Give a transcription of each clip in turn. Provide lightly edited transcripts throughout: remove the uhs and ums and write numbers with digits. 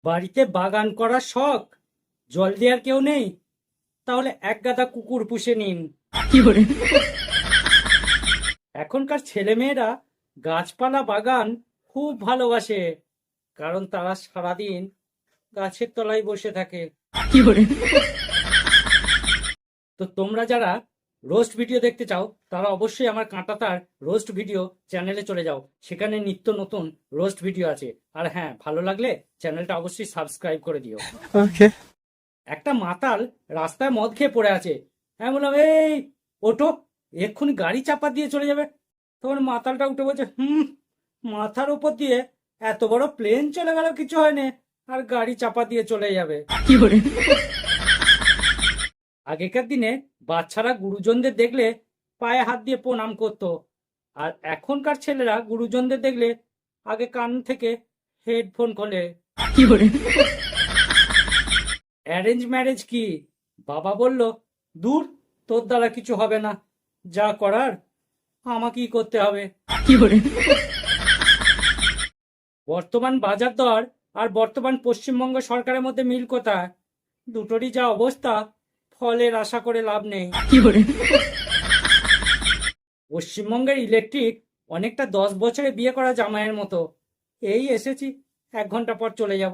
বাড়িতে বাগান করার শখ, জল দেওয়ার কেউ নেই, তাহলে এক গাদা কুকুর পুষে নিন। এখনকার ছেলেমেয়েরা গাছপালা বাগান খুব ভালোবাসে, কারণ তারা সারাদিন গাছের তলায় বসে থাকে। তো তোমরা যারা রোস্ট ভিডিও দেখতে চাও তারা অবশ্যই আমার কাঁটাতার রোস্ট ভিডিও চ্যানেলে চলে যাও, সেখানে নিত্য নতুন রোস্ট ভিডিও আছে। আর হ্যাঁ, ভালো লাগলে চ্যানেলটা অবশ্যই সাবস্ক্রাইব করে দিও। ওকে। একটা মাতাল রাস্তায় মদ খেয়ে পড়ে আছে। হ্যাঁ, বললাম এই ওঠো, এক্ষুনি গাড়ি চাপা দিয়ে চলে যাবে। তখন মাতালটা উঠে বলছে, মাথার উপর দিয়ে এত বড় প্লেন চলে গেল, কিছু হয়নি, আর গাড়ি চাপা দিয়ে চলে যাবে। আগেকার দিনে বাচ্চারা গুরুজনদের দেখলে পায়ে হাত দিয়ে প্রণাম করতো, আর এখনকার ছেলেরা গুরুজনদের দেখলে আগে কান থেকে হেডফোন খোলে। অ্যারেঞ্জ ম্যারেজ কি? বাবা বলল, দূর, তোর দ্বারা কিছু হবে না, যা করার আমাকেই করতে হবে। বর্তমান বাজার দর আর বর্তমান পশ্চিমবঙ্গ সরকারের মধ্যে মিল কোথায়? দুটোরই যা অবস্থা, ফলের আশা করে লাভ নেই। পশ্চিমবঙ্গের ইলেকট্রিক অনেকটা 10 বছরে বিয়ে করা জামাইয়ের মতো। এই এসেছি, 1 ঘন্টা পর চলে যাব।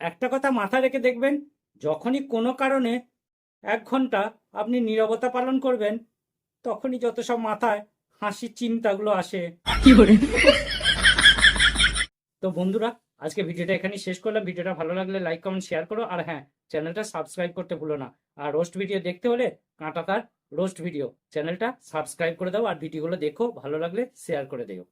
একটা কথা মাথায় রেখে দেখবেন, যখনই কোনো কারণে 1 ঘন্টা আপনি নীরবতা পালন করবেন, তখনই যত সব মাথায় হাসির চিন্তাগুলো আসে। তো বন্ধুরা, আজকে ভিডিওটা এখানেই শেষ করলাম। ভিডিওটা ভালো লাগলে লাইক কমেন্ট শেয়ার করো, আর হ্যাঁ, চ্যানেলটা সাবস্ক্রাইব করতে ভুলো না। আর রোস্ট ভিডিও দেখতে হলে কাঁটাতার রোস্ট ভিডিও চ্যানেলটা সাবস্ক্রাইব করে দাও, আর ভিডিওগুলো দেখো, ভালো লাগলে শেয়ার করে দিও।